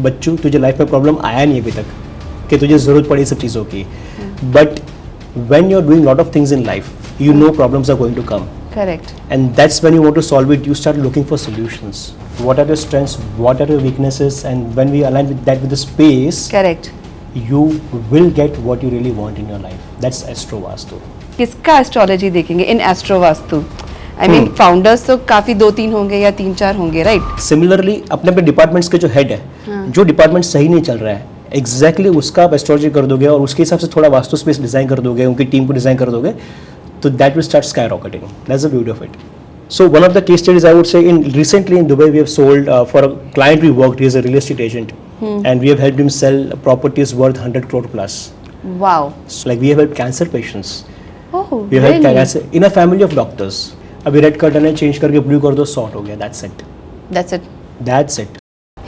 बच्चों तुझे लाइफ में प्रॉब्लम आया नहीं अभी तक कि तुझे ज़रूरत पड़ी सब चीज़ों की, but when you're doing lot of things in life, you know problems are going to come. Correct. And that's when you want to solve it, you start looking for solutions. What are your strengths, what are your weaknesses, and when we align with that with the space, Correct. you will get what you really want in your life. That's Astro Vastu. किसका astrology देखेंगे in astro vastu? I mean founders तो काफी 2-3 होंगे या 3-4 होंगे, right? Similarly अपने अपने departments के जो हेड है, जो डिपार्टमेंट सही नहीं चल रहा है, एग्जैक्टली उसका आप एस्ट्रोलॉजी कर दोगे और उसके हिसाब से थोड़ा वास्तु स्पेस डिजाइन कर दोगे, उनकी टीम को डिजाइन कर दोगे, तो that will start sky rocketing. That's the beauty of it. So one of the case studies I would say recently in Dubai we have sold for a client we worked. He is a real estate agent, and we have helped him sell properties worth 100 crore plus. Wow. So like we have helped cancer patients. Oh, We have helped really? cancer in a family of doctors. अभी red curtain है, change करके blue कर दो, sort हो गया. That's it. That's it. That's it.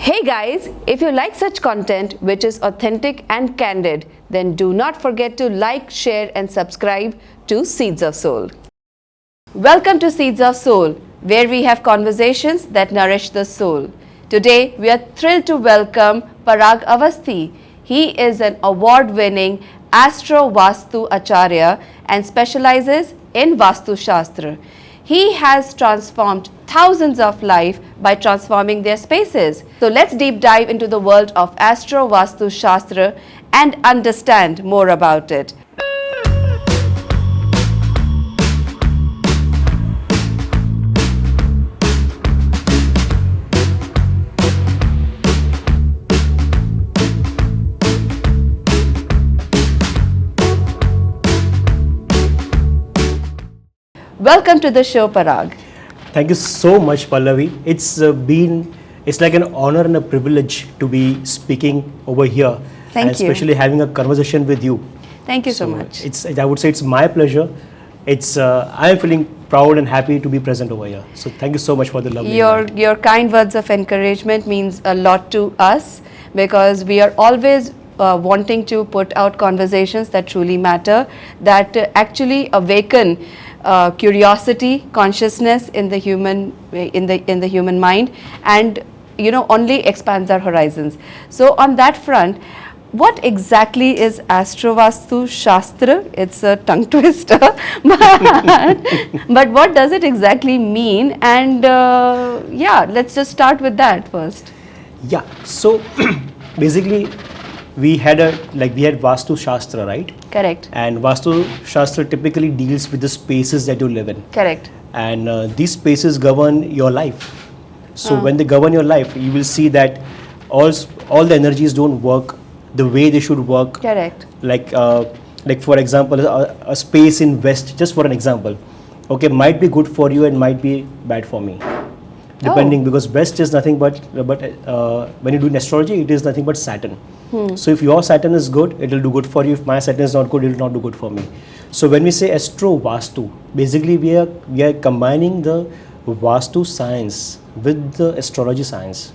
Hey guys, if you like such content which is authentic and candid, then do not forget to like, share and subscribe to Seeds of Soul. Welcome to Seeds of Soul, where we have conversations that nourish the soul. Today, we are thrilled to welcome Parag Avasthi. He is an award-winning Astro Vastu Acharya and specializes in Vastu Shastra. He has transformed thousands of lives by transforming their spaces. So let's deep dive into the world of Astro Vastu Shastra and understand more about it. Welcome to the show, Parag. Thank you so much, Pallavi. It's like an honor and a privilege to be speaking over here. Thank and you. especially having a conversation with you. Thank you so much. I would say it's my pleasure. I am feeling proud and happy to be present over here. So thank you so much for the love. Your kind words of encouragement means a lot to us, because we are always wanting to put out conversations that truly matter, that actually awaken curiosity, consciousness in the human mind, and only expands our horizons. So on that front, what exactly is Astro Vastu Shastra? It's a tongue twister, but what does it exactly mean? And let's just start with that first. Yeah. So basically, we had Vastu Shastra, right? Correct. And Vastu Shastra typically deals with the spaces that you live in. Correct. And these spaces govern your life. So when they govern your life, you will see that all the energies don't work the way they should work. Correct. Like for example, a space in West, just for an example, okay, might be good for you and might be bad for me, depending, because West is nothing but when you do astrology, it is nothing but Saturn. So if your Saturn is good, it will do good for you. If my Saturn is not good, it will not do good for me. So when we say Astro Vastu, basically we are combining the Vastu science with the astrology science,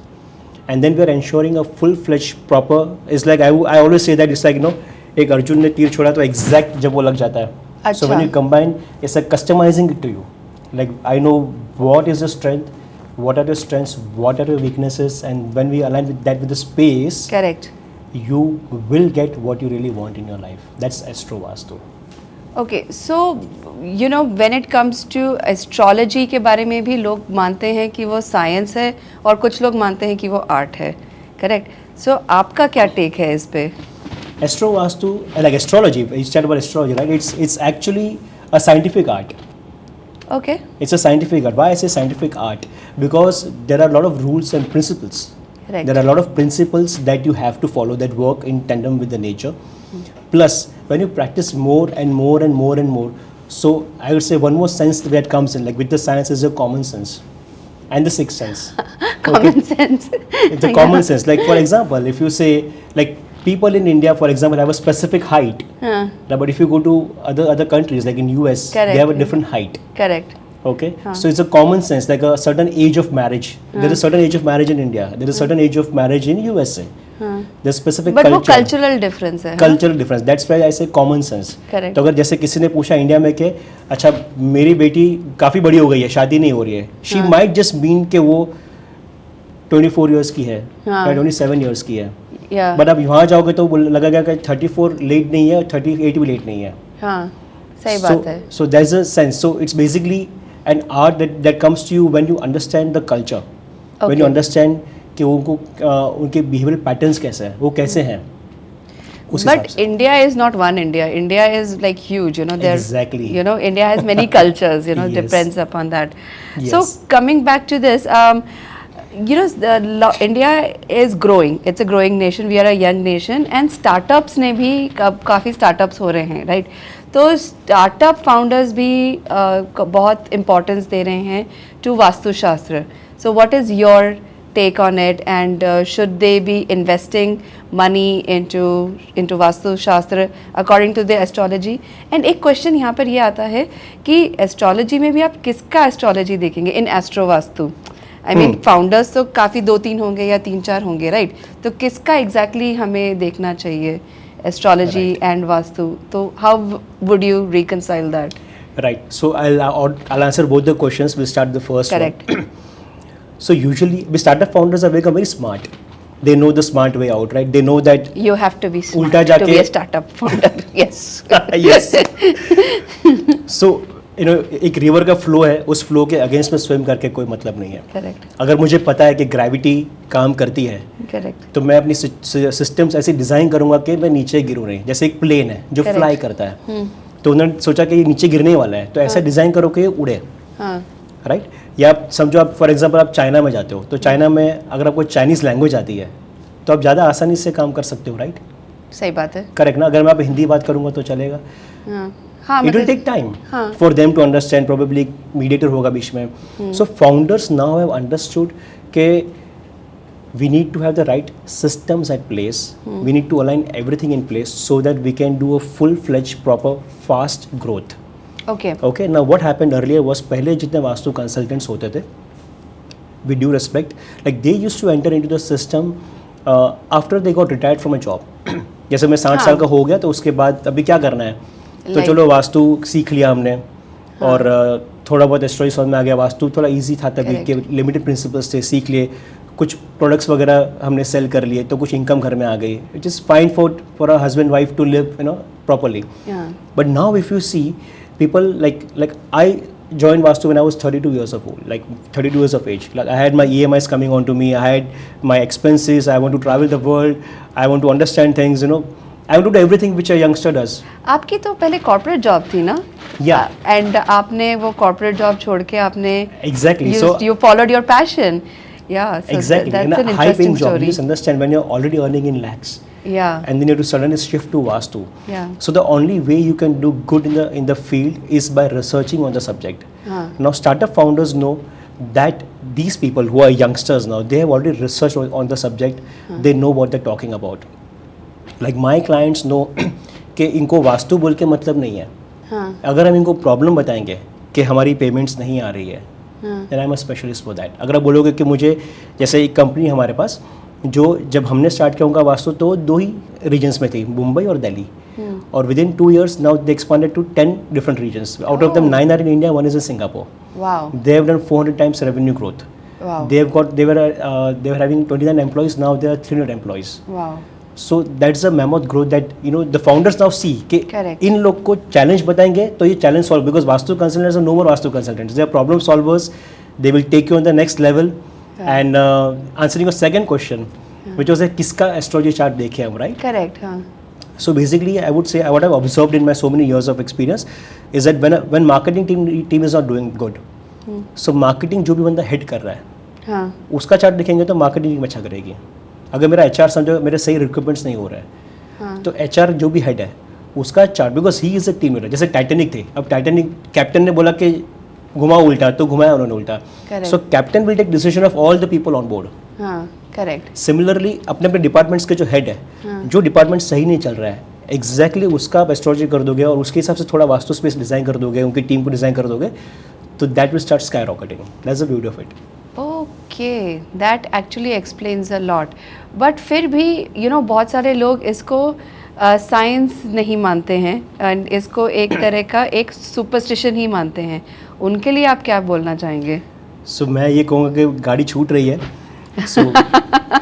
and then we are ensuring a full-fledged proper. It's like I always say that it's like एक अर्जुन ने तीर छोड़ा तो exact जब वो लग जाता है. So when you combine, it's like customizing it to you. Like I know what is your strength, what are your strengths, what are your weaknesses, and when we align with that with the space, Correct. you will get what you really want in your life. That's Astro Vastu. Okay, so when it comes to astrology के बारे में भी लोग मानते हैं कि वो science है और कुछ लोग मानते हैं कि वो आर्ट है, करेक्ट? सो आपका क्या टेक है इस पे? Astro Vastu, like astrology, you said about astrology, right? It's actually a scientific art. Okay. It's a scientific art. Why I say scientific art? Because there are a lot of rules and principles. Right. There are a lot of principles that you have to follow that work in tandem with the nature. Plus, when you practice more and more and more and more, so I would say one more sense that comes in, like with the science, is your common sense and the sixth sense. Common sense. It's a common sense. Like for example, if you say, like people in India, for example, have a specific height. But if you go to other countries, like in US, Correct. they have a different height. Correct. Okay, so it's a common sense, like a certain age of marriage. There is a certain age of marriage in India. There is a certain age of marriage in USA. There's specific But culture. वो cultural difference है. Cultural difference. That's why I say common sense. Correct. तो अगर जैसे किसी ने पूछा India में कि अच्छा मेरी बेटी काफ़ी बड़ी हो गई है, शादी नहीं हो रही है, she might just mean कि वो 24 इयर्स की है हाँ। या 27 इयर्स की है, या बट अब वहाँ जाओगे तो लगेगा कि 34 लेट नहीं है और 38 भी लेट नहीं है. हाँ, सही बात है. So there's a sense. So it's basically an art that comes to you when you understand the culture, when you Okay. understand कि उनको उनके behavioral patterns कैसे हैं, वो कैसे हैं. उस हिसाब But से. India is not one India. India is like huge, you know. There, Exactly. You know, India has many cultures. You know, Yes. depends upon that. Yes. So coming back to this, you know, India is growing. It's a growing nation. We are a young nation, and startups ने भी काफ़ी startups हो रहे हैं, right? तो startup founders भी बहुत importance दे रहे हैं to Vastushastra. So what is your take on it, and should they be investing money into Vastu Shastra according to the astrology? And एक question यहाँ पर ये आता है कि astrology में भी आप किसका astrology देखेंगे in astro vastu? I mean founders तो काफ़ी 2-3 होंगे या 3-4 होंगे, right? तो किसका exactly हमें देखना चाहिए astrology and vastu? तो how would you reconcile that? Right. So I'll answer both the questions. We'll start the first Correct. one. So usually, the startup founders are very smart. They know the smart way out, right? They know that. You have to be smart उल्टा to जाके be a startup founder. Yes. yes. So you know, एक river का flow है, उस flow के against में swim करके कोई मतलब नहीं है. Correct. अगर मुझे पता है कि ग्रेविटी काम करती है, Correct. तो मैं अपनी सिस्टम्स ऐसे डिज़ाइन करूंगा कि मैं नीचे गिरूँ नहीं. जैसे एक प्लेन है जो Correct. फ्लाई करता है, तो उन्होंने सोचा कि ये नीचे गिरने वाला है, तो ऐसा डिज़ाइन करो कि ये उड़े. हाँ. राइट. या आप समझो, आप फॉर एग्जांपल आप चाइना में जाते हो, तो चाइना में अगर आपको चाइनीज़ लैंग्वेज आती है तो आप ज़्यादा आसानी से काम कर सकते हो. राइट. सही बात है. करेक्ट ना. अगर मैं आप हिंदी बात करूंगा तो चलेगा. हाँ. हाँ, इट विल मतलब टेक टाइम हाँ. For them to understand. Probably mediator होगा बीच में. So founders now have understood के we need to have the right systems at place. We need to align everything in place so that we can do a full-fledged, proper, fast growth. Okay. Okay, now what happened earlier was पहले जितने vastu consultants होते थे, with due respect, like they used to enter into the system after they got retired from a job. जैसे मैं 60 साल का हो गया तो उसके बाद अभी क्या करना है, तो Like- चलो वास्तु सीख लिया हमने, और थोड़ा बहुत एस्ट्रोलॉजी समझ में आ गया. वास्तु थोड़ा इजी था तभी Correct. के लिमिटेड प्रिंसिपल्स थे, सीख लिए, कुछ प्रोडक्ट्स वगैरह हमने सेल कर लिए, तो कुछ इनकम घर में आ गई. It is fine for a husband wife to live you know properly. Yeah. But now if you see people like I joined Vastu when I was 32 years of old, like 32 years of age. Like I had my EMIs coming on to me, I had my expenses, I want to travel the world, I want to understand things, you know, I want to do everything which a youngster does. आपकी तो पहले corporate job थी ना? Yeah. And आपने वो corporate job छोड़ के आपने Exactly. So you followed your passion. Yeah. So exactly. that's In an a high paying interesting job, you story. just understand when you're already earning in lakhs. Yeah. And then you have to suddenly shift to Vastu. Yeah. So the only way you can do good in the field is by researching on the subject. Huh. Now startup founders know that these people who are youngsters now, they have already researched on the subject. They know what they're talking about. Like my clients know कि इनको वास्तु बोल के मतलब नहीं है. हाँ. अगर हम इनको प्रॉब्लम बताएंगे कि हमारी पेमेंट्स नहीं आ रही है, हाँ. then I'm a specialist for that. अगर आप बोलोगे कि मुझे, जैसे एक कंपनी हमारे पास जो जब हमने स्टार्ट किया उनका वास्तु तो 2 ही रीजन्स में थी, मुंबई और दिल्ली. और with in 2 years now they expanded to 10 different regions. Out of them 9 are in India, 1 is in Singapore. Wow. They have done 400 times revenue growth. Wow. They were having 29 employees, now they are 300 employees. Wow. So that's a mammoth growth that you know the founders now see कि Correct. इन लोग को challenge बताएंगे तो ये challenge solve, because vastu consultants are no more vastu consultants, they are problem solvers. They will take you on the next level. And answering your second question which was किसका astrology chart देखे हम, right? Correct. हाँ. So basically I would say what I've observed in my so many years of experience is that when marketing team is not doing good, so marketing जो भी बंदा head कर रहा है हाँ. उसका चार्ट देखेंगे तो मार्केटिंग टीम अच्छा करेगी. अगर मेरा HR समझो मेरे सही रिक्रूटमेंट्स नहीं हो रहा है, हाँ. तो HR जो भी हेड है उसका chart, because he is a team leader. जैसे टाइटेनिक थे, अब टाइटेनिक कैप्टन ने बोला कि घुमा उल्टा तो घुमाया उन्होंने उल्टा. Correct. So captain will take decision of all the people on board. हाँ. Correct. सिमिलरली अपने अपने डिपार्टमेंट्स के जो हेड है, जो डिपार्टमेंट सही नहीं चल रहा है, एग्जैक्टली उसका आप एस्ट्रोलॉजी कर दोगे और उसके हिसाब से थोड़ा वास्तु स्पेस डिज़ाइन कर दोगे, उनकी टीम को डिज़ाइन कर दोगे, तो that will start sky rocketing. That's the beauty of it. Okay, that actually explains a lot. But फिर भी you know बहुत सारे लोग इसको साइंस नहीं मानते हैं एंड इसको एक तरह का एक सुपरस्टिशन ही मानते हैं. उनके लिए आप क्या बोलना चाहेंगे? सो मैं ये कहूँगा कि गाड़ी छूट रही है, So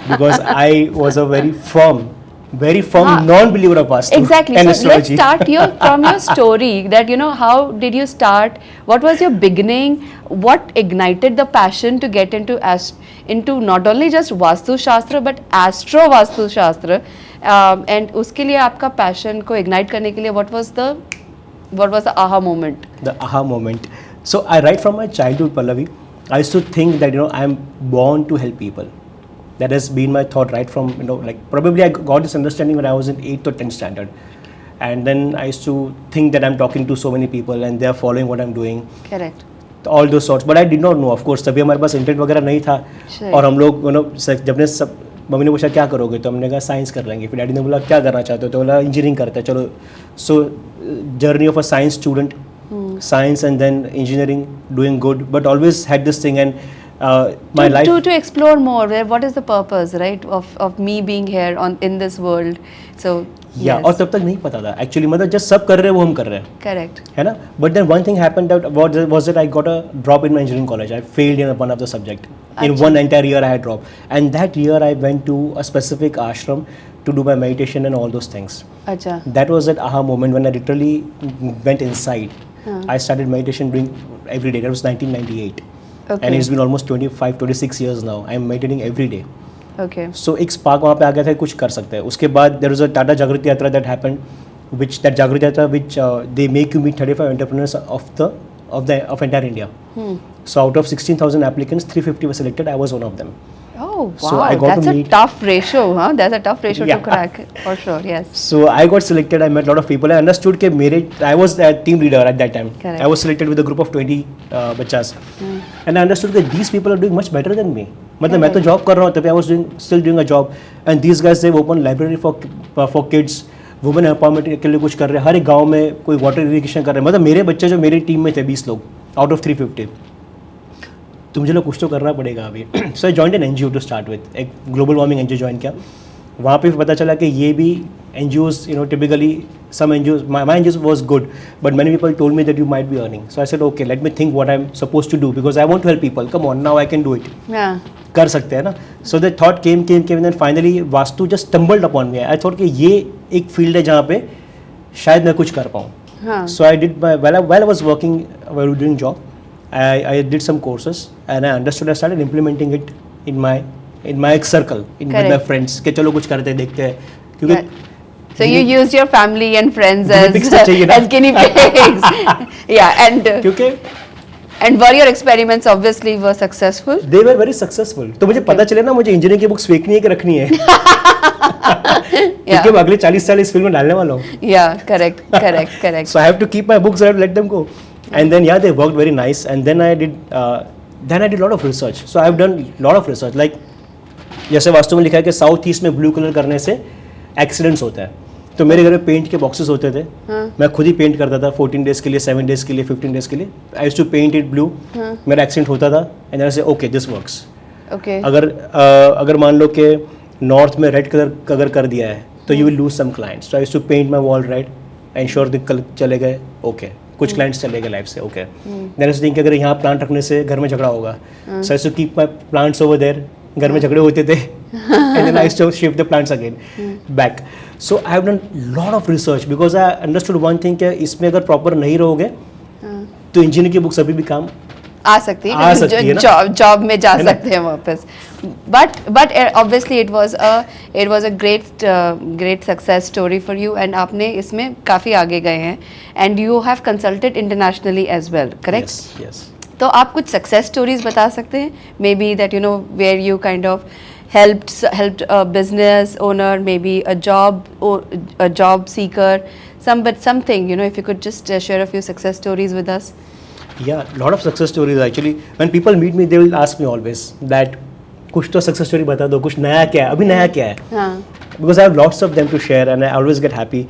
because I was a very firm Huh. non-believer of Vastu Exactly. and So let's astrology. start from your story. That how did you start? What was your beginning? What ignited the passion to get into not only just Vastu Shastra but Astro Vastu Shastra? And उसके लिए आपका passion को ignite करने के लिए what was the aha moment? The aha moment. So I write from my childhood, Pallavi. I used to think that I'm born to help people. That has been my thought right from like probably I got this understanding when I was in 8th or 10th standard, and then I used to think that I'm talking to so many people and they're following what I'm doing. Correct. All those sorts, but I did not know, of course. तभी हमारे पास internet वगैरह नहीं था. Sure. और हम लोग जब ने सब मम्मी ने पूछा क्या करोगे तो हमने कहा साइंस कर लेंगे. फिर डैडी ने बोला क्या करना चाहते हो तो बोला इंजीनियरिंग करते हैं चलो. सो journey of a science student, science and then engineering, doing good, but always had this thing. And my life To explore more, what is the purpose, right, of me being here in this world? So yeah, और तब तक नहीं पता था actually. मतलब just सब कर रहे हैं वो हम कर रहे हैं, correct. है ना. But then one thing happened that was that I got a drop in my engineering college. I failed in one of the subject. In one entire year I had dropped, and that year I went to a specific ashram to do my meditation and all those things. अच्छा. That was that aha moment when I literally went inside. I started meditation doing every day. That was 1998. Okay. And it's been almost 26 years now. I'm meditating every day. Okay. So एक spark वहाँ पे आ गया था कुछ कर सकते हैं. उसके बाद there was a Tata Jagriti Yatra that happened, which Jagriti Yatra they make you meet 35 entrepreneurs of entire India. So out of 16,000 applicants, 350 were selected. I was one of them. Oh wow, So I got that's to a meet- tough ratio, huh? That's a tough ratio Yeah. to crack, for sure. Yes. So I got selected. I met a lot of people. I understood that I was a team leader at that time. Correct. I was selected with a group of 20 bachas, and I understood that these people are doing much better than me. मतलब मैं तो job कर रहा हूँ तभी I was still doing a job, and these guys they've opened library for kids, women empowerment के लिए कुछ कर रहे हैं. हर एक गाँव में कोई वाटर इरिगेशन कर रहे हैं. मतलब मेरे बच्चे जो मेरी टीम में थे 20 लोग आउट ऑफ 350. तो मुझे लोग कुछ तो करना पड़ेगा अभी. So I joined an NGO to start with. एक ग्लोबल वार्मिंग एनजीओ ज्वाइन किया. वहाँ पे पता चला कि ये भी NGOs typically some NGOs, my NGOs was good, but many people told me that you might be earning. So I said, okay, let me think what I'm supposed to do because I want to help people. Come on, now I can do it. Yeah. कर सकते हैं ना. So the thought came and then finally Vastu just stumbled upon me. I thought कि ये एक field है जहाँ पे शायद मैं कुछ कर पाऊँ. हाँ. So I did while I was working, while doing job, I did some courses and I understood. I started implementing it in my circle, with my Correct. friends. कि चलो कुछ करते हैं देखते हैं क्योंकि Yeah. So you used your family and friends Guinea pigs तो चाहिए ना. as guinea pigs. Yeah, क्योंकि and were your experiments obviously were successful? they were very successful. तो मुझे पता चले ना मुझे इंजीनियरिंग की बुक्स फेंकनी है कि रखनी है. क्योंकि मैं अगले 40 साल इस फील्ड में डालने वाला हूँ. Yeah, correct. So I have to keep my books. I have to let them go. And then they worked very nice. And then I did a lot of research. So I have done a lot of research. Like जैसे वास्तु में लिखा है कि south east में blue colour करने से accidents होता है. तो मेरे घर में पेंट के बॉक्सेस होते थे. मैं खुद ही पेंट करता था 14 डेज के लिए, 7 डेज के लिए, 15 डेज के लिए. I used to paint it blue. मेरा एक्सीडेंट होता था एंड आई से ओके दिस वर्क्स. Okay. अगर मान लो कि नॉर्थ में रेड कलर अगर कर दिया है तो you will lose some clients. So I used to paint my wall red, ensure the colour चले गए ओके. कुछ क्लाइंट्स चले गए लाइफ से ओके. देन आई थिंक अगर यहाँ प्लांट रखने से घर में झगड़ा होगा. So I used to keep my plants over there. घर में झगड़े होते थे and then I used to shift the plants again back. So I have done lot of research because I understood one thing कि इसमें अगर proper नहीं रहोगे तो इंजीनियर की बुक्स अभी भी काम आ सकती आ सकती है है ना. जॉब में जा है ना? सकते हैं वापस. But obviously it was a great success story for you and आपने इसमें काफ़ी आगे गए हैं and you have consulted internationally as well, correct? yes. तो आप कुछ सक्सेस स्टोरीज बता सकते हैं maybe that where you kind of helped a business owner, maybe a job seeker, something, if you could just share a few success stories with us. Yeah, lot of success stories actually. When people meet me, they will ask me always that कुछ तो success story बता दो, कुछ नया क्या है, अभी नया क्या है. हाँ. Because I have lots of them to share and I always get happy.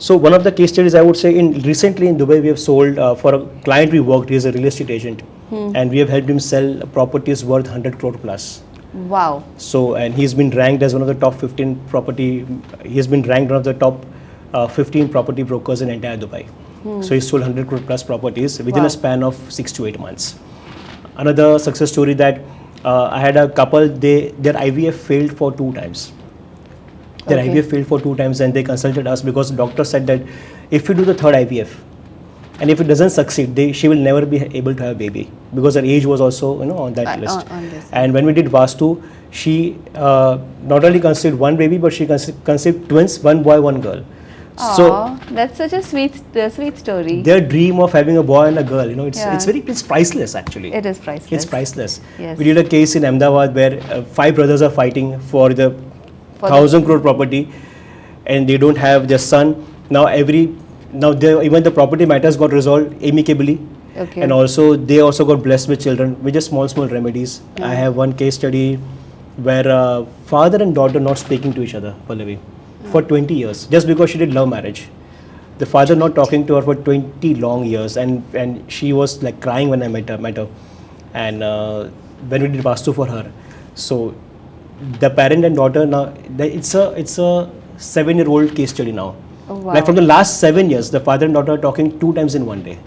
So one of the case studies I would say recently in Dubai we have sold for a client we worked. He is a real estate agent and we have helped him sell properties worth 100 crore plus. Wow. So and he's been ranked as one of the top 15 property. He has been ranked one of the top 15 property brokers in entire Dubai. So he sold 100 crore plus properties within Wow. a span of 6 to 8 months. Another success story that I had a couple. Their IVF failed for 2 times. Their Okay. IVF failed for 2 times, and they consulted us because doctor said that if you do the third IVF, and if it doesn't succeed, she will never be able to have a baby because her age was also on that list. On this. And when we did Vastu, she not only conceived one baby, but she conceived twins, one boy, one girl. So Aw, that's such a sweet story. their dream of having a boy and a girl, Yeah. it's priceless actually. It is priceless. It's priceless. Yes. We did a case in Ahmedabad where 5 brothers are fighting for the For the- 1,000 crore property, and they don't have their son. Now even the property matters got resolved amicably. Okay. And also they also got blessed with children with just small remedies. I have one case study where father and daughter not speaking to each other, Pallavi, for 20 years just because she did love marriage. The father not talking to her for 20 long years, and she was like crying when I met her. And when we did Vastu for her, so the parent and daughter now, it's a 7-year-old case study now. Oh, wow. Like from the last 7 years, the father and daughter are talking 2 times in one day.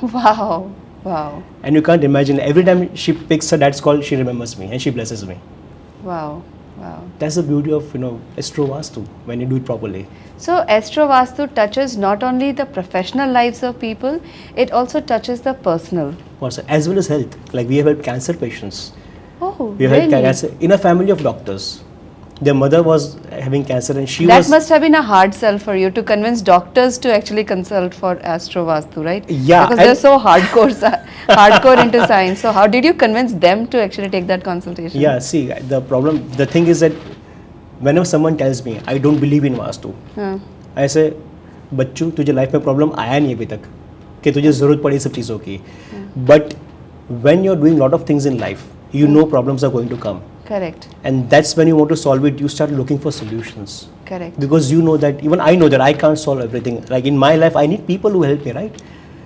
Wow. Wow. And you can't imagine, every time she picks her dad's call, she remembers me and she blesses me. Wow. Wow. That's the beauty of Astro Vastu when you do it properly. So Astro Vastu touches not only the professional lives of people, it also touches the personal. Also, as well as health. Like we have helped cancer patients. Oh, We have helped really? cancer in a family of doctors. Their mother was having cancer and she That was. must have been a hard sell for you to convince doctors to actually consult for Astro Vastu, right? Yeah, Because and- they're so hardcore into science. So how did you convince them to actually take that consultation? Yeah, see, the thing is that whenever someone tells me I don't believe in Vastu, हाँ. I say, बच्चू तुझे life में problem आया नहीं अभी तक कि तुझे ज़रूरत पड़ी सब चीज़ों की. But when you're doing lot of things in life, you know problems are going to come. Correct. And that's when you want to solve it, you start looking for solutions. Correct. Because you know that, even I know that I can't solve everything. Like in my life, I need people who help me, right?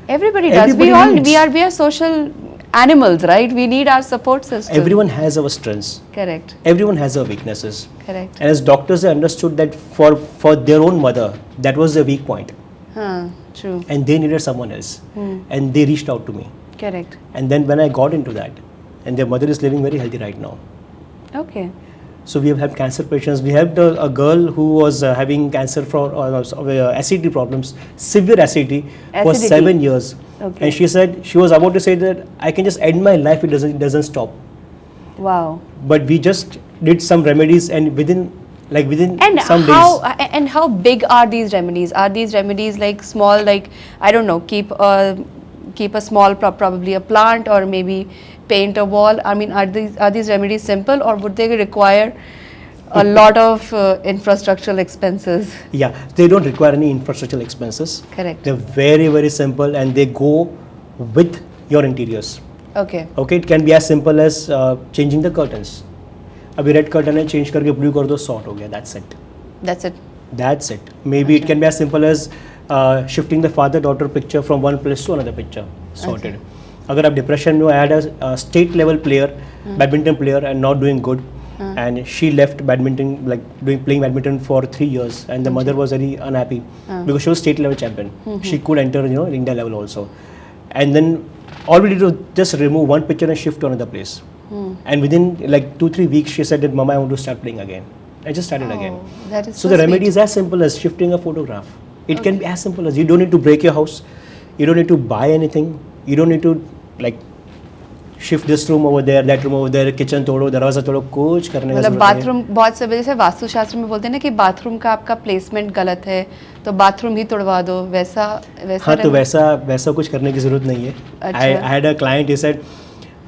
Everybody does. Everybody needs. We are social animals, right? We need our support system. Everyone has our strengths. Correct. Everyone has our weaknesses. Correct. And as doctors, they understood that for their own mother, that was their weak point. Huh. True. And they needed someone else. And they reached out to me. Correct. And then when I got into that, and their mother is living very healthy right now. Okay. So we have helped cancer patients. We helped a girl who was having cancer from acidity problems, severe acidity for Acidity. 7 years. Okay. And she said she was about to say that I can just end my life. It doesn't stop. Wow. But we just did some remedies, and within And some how days. and how big are these remedies? Are these remedies like small, like I don't know, keep a small probably a plant or maybe paint a wall? I mean, are these remedies simple or would they require a lot of infrastructural expenses? Yeah, they don't require any infrastructural expenses. Correct. They're very simple, and they go with your interiors. Okay. Okay, it can be as simple as changing the curtains. अभी red curtain है, change करके blue कर दो, sort हो गया. That's it. That's it. Maybe it can be as simple as shifting the father-daughter picture from one place to another picture. Sorted. अगर आप depression में, I had a state level player, badminton player, and not doing good, and she left badminton, like playing badminton for 3 years, and the mother was very unhappy because she was state level champion. She could enter, India level also, and then all we did was just remove one picture and shift to another place. And within like 2-3 weeks, she said that, Mama, I want to start playing again. I just started again. That is So the remedy is as simple as shifting a photograph. It can be as simple as, you don't need to break your house. You don't need to buy anything. You don't need to like shift this room over there, that room over there, kitchen तोड़ो, दरवाजा तोड़ो, कुछ करने का मतलब जरूरत नहीं है. बाथरूम बहुत से जैसे वास्तुशास्त्र में बोलते हैं ना कि बाथरूम का आपका प्लेसमेंट गलत है तो बाथरूम ही तोड़वा दो, वैसा हाँ, तो वैसा कुछ करने की जरूरत नहीं है. अच्छा. I had a client, he said,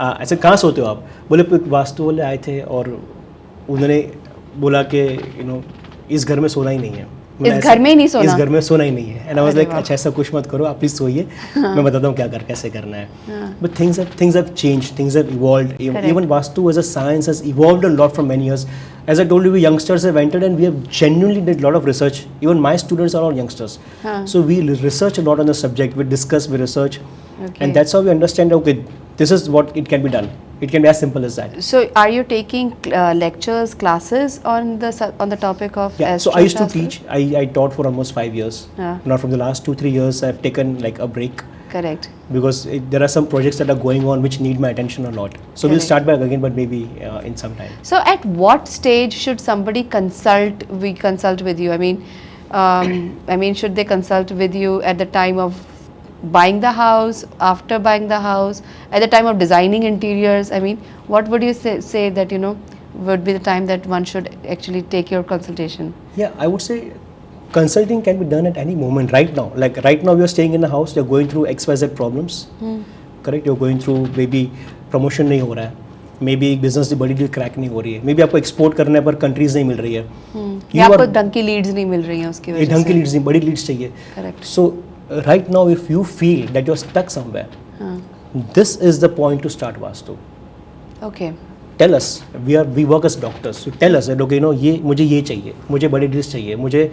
ऐसे कहाँ सोते हो आप? बोले वास्तु वाले आए थे और उन्होंने बोला कि इस घर में सोना ही नहीं है. इस घर में ही नहीं सोना? इस घर में सोना ही नहीं है. And I was अरे like, वाह. अच्छा ऐसा कुछ मत करो, आप प्लीज सोइए, मैं बताता हूँ कैसे करना है. But things have changed, things have evolved. Correct. Even Vastu as a science has evolved a lot from many years. As I told you, we youngsters have entered and we have genuinely did a lot of research. Even my students are all youngsters. So we research a lot on the subject, we discuss, we research. Okay. And that's how we understand, okay, this is what it can be done. It can be as simple as that. So are you taking lectures, classes on the topic of Yeah, so I used to Astroshastra? teach. I taught for almost 5 years. Yeah. Now from the last 2-3 years, I've taken like a break. Correct. because there are some projects that are going on which need my attention a lot. So we'll Correct. start back again, but maybe in some time. So at what stage should somebody consult with you? I mean, should they consult with you at the time of buying the house, after buying the house, at the time of designing interiors? I mean, what would you say that, would be the time that one should actually take your consultation? Yeah, I would say consulting can be done at any moment right now. Like right now, you're staying in a house, you're going through XYZ problems. Correct? You're going through maybe promotion नहीं हो रहा है, maybe business की बड़ी deal crack नहीं हो रही है, maybe आपको export करने पर countries नहीं मिल रही है. या आपको ढंग की लीड्स नहीं मिल रही हैं उसकी वजह से. ढंग की leads नहीं, बड़ी leads चाहिए. Correct. So right now, if you feel that you're stuck somewhere, this is the point to start Vastu. Okay. Tell us. We work as doctors. So tell us that okay, ये मुझे ये चाहिए, मुझे बड़ी deals चाहिए, मुझे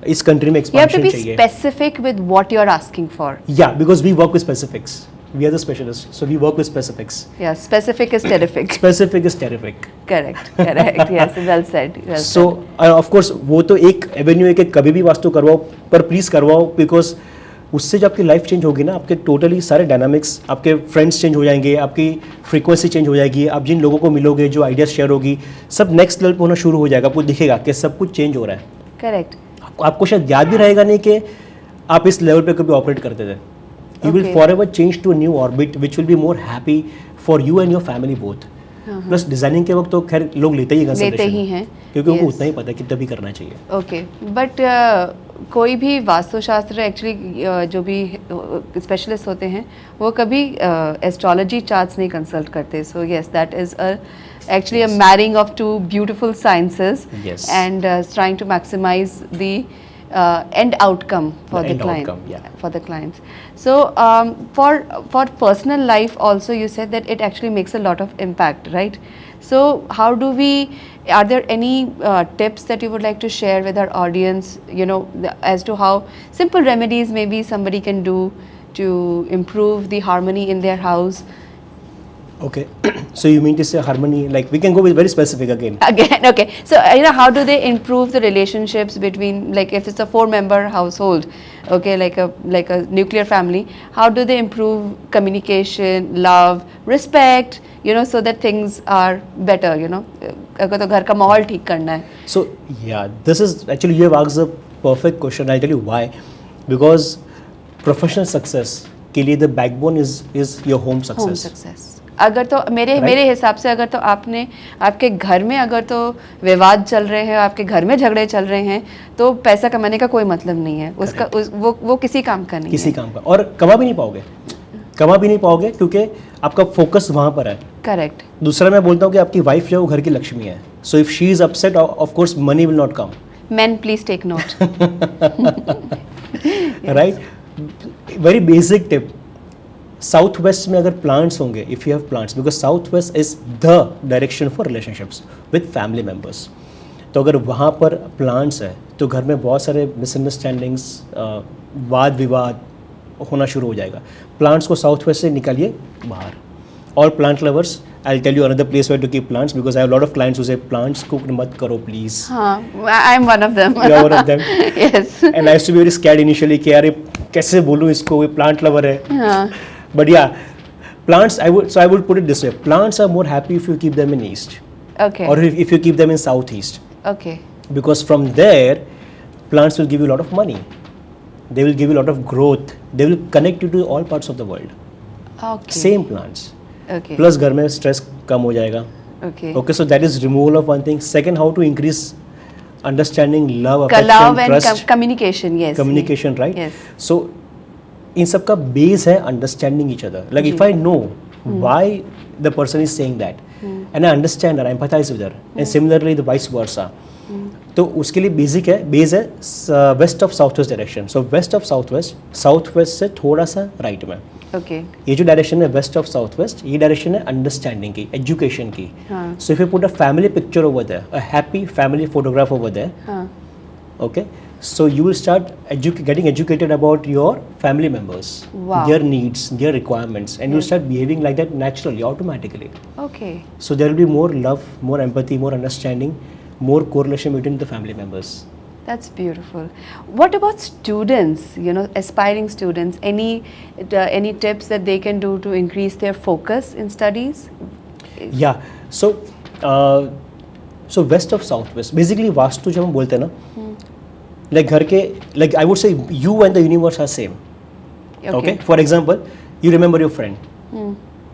इस country में You have to expansion be चाहिए. specific with what you're asking for. Yeah, because we work with specifics. We are the specialists, so we work with specifics. Yeah, specific is terrific. Specific is terrific. Correct. Yes, well said. Well So of course वो तो एक Avenue है कि कभी भी वास्तु करवाओ, पर please करवाओ, बिकॉज उससे जब आपकी लाइफ चेंज होगी ना, आपके टोटली सारे डायनामिक्स, आपके फ्रेंड्स चेंज हो जाएंगे, आपकी फ्रीक्वेंसी चेंज हो जाएगी, आप जिन लोगों को मिलोगे, जो आइडियाज शेयर होगी, सब नेक्स्ट लेवल पे होना शुरू हो जाएगा. आपको दिखेगा कि सब कुछ चेंज हो रहा है. Correct. आपको शायद याद भी रहेगा नहीं कि आप इस लेवल पे कभी ऑपरेट करते थे. You will Okay. Forever change to new orbit which will be more happy for you and your family both. Plus designing के वक्त तो खैर लोग लेते ही लेते ही हैं. क्योंकि उनको Yes. उतना ही पता है कितना भी करना चाहिए. ओके, बट कोई भी वास्तुशास्त्र एक्चुअली जो भी स्पेशलिस्ट होते हैं वो कभी एस्ट्रोलॉजी चार्ट्स नहीं कंसल्ट करते. So yes, that is actually a marrying of two beautiful sciences. Yes. And trying to maximize the end outcome for The the end client. outcome, yeah. For the clients. So for personal life also, you said that it actually makes a lot of impact, right? So how do we, are there any tips that you would like to share with our audience, as to how simple remedies maybe somebody can do to improve the harmony in their house? Okay. So you mean to say harmony, like we can go with very specific again. Again, okay. So, how do they improve the relationships between, like if it's a 4-member household, okay, like a nuclear family, how do they improve communication, love, respect, so that things are better, अगर तो घर का माहौल ठीक करना है. So yeah, this is actually, you have asked a perfect question. I'll tell you why. Because professional success के लिए the backbone is your home success. Home success. अगर तो मेरे हिसाब से अगर तो आपके घर में अगर तो विवाद चल रहे हैं, आपके घर में झगड़े चल रहे हैं, तो पैसा कमाने का कोई मतलब नहीं है. उसका वो किसी काम का नहीं किसी है. काम का, और कमा भी नहीं पाओगे क्योंकि आपका फोकस वहाँ पर है. करेक्ट. दूसरा मैं बोलता हूँ कि आपकी वाइफ जो है वो घर की लक्ष्मी है. So if she is upset, of course money will not come. Men, please take note. Right. Very basic tip. South west में अगर प्लांट्स होंगे, if you have plants, because south west is the direction for relationships with family members. तो अगर वहाँ पर plants है तो घर में बहुत सारे मिसअंडरस्टैंडिंग्स, वाद विवाद होना शुरू हो जाएगा. प्लांट्स को साउथ वेस्ट से निकालिए बाहर. और plant lovers, I will tell you another place where to keep plants, because I have lot of clients who say plants कुक मत करो प्लीज. हाँ, I am one of them. You are one of them. Yes. And I used to be very scared initially कि यार ये कैसे बोलूँ इसको, ये प्लांट लवर है. हाँ. But yeah, plants, I would put it this way. Plants are more happy if you keep them in east, Okay. or if you keep them in southeast, Okay. because from there, plants will give you a lot of money. They will give you a lot of growth. They will connect you to all parts of the world. Okay. Same plants. Okay. Plus घर में stress कम हो जाएगा. Okay. Okay, so that is removal of one thing. Second, how to increase understanding, love, affection, Love and trust, communication. Yes. communication, right? Yes. So इन सब का base है understanding each other. Like if I know why the person is saying that and I understand that, I empathize with her, and similarly the vice versa. तो उसके लिए base है west of south west direction. So west of south west से थोड़ा सा right में. Okay. ये जो डायरेक्शन है वेस्ट ऑफ साउथ वेस्ट, ये डायरेक्शन है अंडरस्टैंडिंग की, एजुकेशन की. हाँ. So if you put a family picture over there, a happy family photograph over there, हाँ. okay, so you will start getting educated about your family members, Wow. their needs, their requirements, and you start behaving like that naturally, automatically. Okay. So there will be more love, more empathy, more understanding, more correlation between the family members. That's beautiful. What about students, you know, aspiring students? Any tips that they can do to increase their focus in studies? या so west of south west basically vastu जब हम बोलते हैं ना, like घर के, like I would say you and the universe are same. Okay, for example, you remember your friend,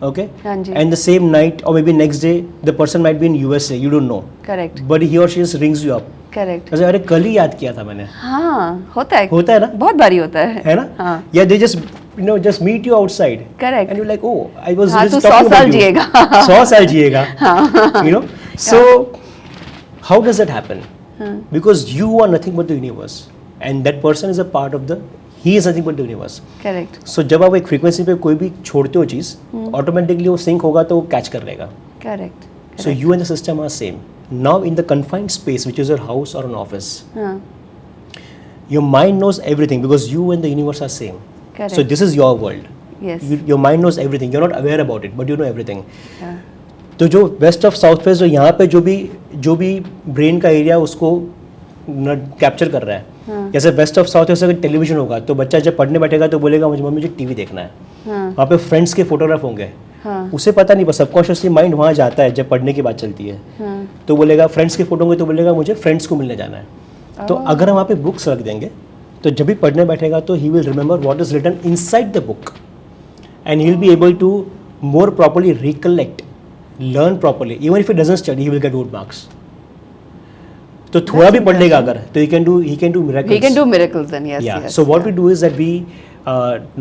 okay, Hanji. and the same night or maybe next day the person might be in USA, you don't know, Correct. but he or she just rings you up. Correct. ऐसे अरे कल ही याद किया था मैंने. हाँ, होता है ना? बहुत बारी होता है ना? हाँ. Yeah, they just meet you outside. Correct. And you're like, oh, I was हाँ, just तू 100 talking साल about you. जिएगा. 100 साल जिएगा. You know, so how does that happen? Because you are nothing but the universe, and that person is a part of the. He is nothing but the universe. Correct. So जब आप एक frequency पे कोई भी छोड़ते हो चीज़, automatically वो sink होगा तो वो कैच कर लेगा. Correct. So you and the system are same. Now in the confined space, which is your house or an office, हाँ. your mind knows everything because you and the universe are same. Correct. So this is your world. Yes. Your mind knows everything. You're not aware about it, but you know everything. Yeah. तो जो waste of south waste, जो यहाँ पे जो भी brain का area उसको capture कर रहा है, जैसे वेस्ट ऑफ साउथ वेस्ट अगर टेलीविजन होगा तो बच्चा जब पढ़ने बैठेगा तो बोलेगा मुझे टीवी देखना है. वहाँ पे फ्रेंड्स के फोटोग्राफ होंगे. उसे पता नहीं, बस सबकॉन्शियसली माइंड वहाँ जाता है जब पढ़ने की बात चलती है. तो बोलेगा फ्रेंड्स के फोटो होंगे तो बोलेगा मुझे फ्रेंड्स को मिलने जाना है. तो अगर हम वहाँ पे बुक्स रख देंगे तो जब भी पढ़ने बैठेगा तो he will remember what is written inside the book, and he will be able to more properly recollect, learn properly. Even if he doesn't study, he will get good marks. तो थोड़ा भी पढ़ लेगा अगर तो he can do miracles. He can do miracles then, yes. Yeah. Yes, So what yeah. we do is that we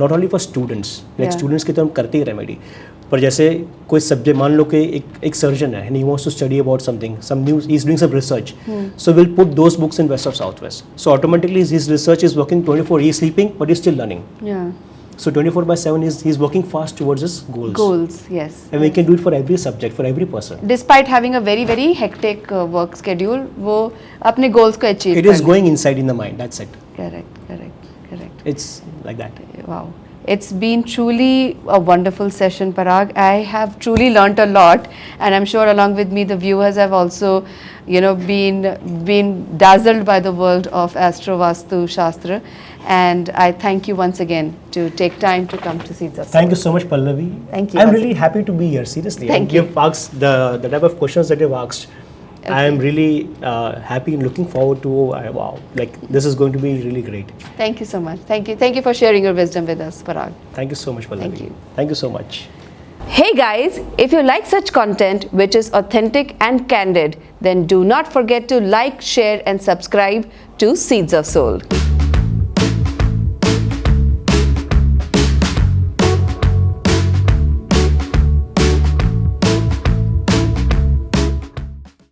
not only for students, like Yeah. students की तो हम करते ही रेमेडी, पर जैसे कोई सब्जेक्ट मान लो कि एक सर्जन है and he wants to study about something, some news, he's doing some research. So we'll put those books in west of southwest. So automatically his research is working 24. He's sleeping, but he's still learning. Yeah. So 24/7 he's working fast towards his goals. Goals, yes. And we can do it for every subject, for every person. Despite having a very very hectic work schedule, वो अपने goals को achieve It is going inside in the mind. That's it. Correct. It's like that. Wow. It's been truly a wonderful session, Parag. I have truly learnt a lot, and I'm sure along with me the viewers have also, you know, been dazzled by the world of Astro Vastu Shastra. And I thank you once again to take time to come to Seeds of Soul. Thank you so much, Pallavi. Thank you. I'm really happy to be here. Seriously. Thank you. You've asked the type of questions that you've asked. Okay. I am really happy and looking forward to. Wow, like this is going to be really great. Thank you so much. Thank you for sharing your wisdom with us, Parag. Thank you so much, Pallavi. Thank you. Thank you so much. Hey guys, if you like such content which is authentic and candid, then do not forget to like, share and subscribe to Seeds of Soul.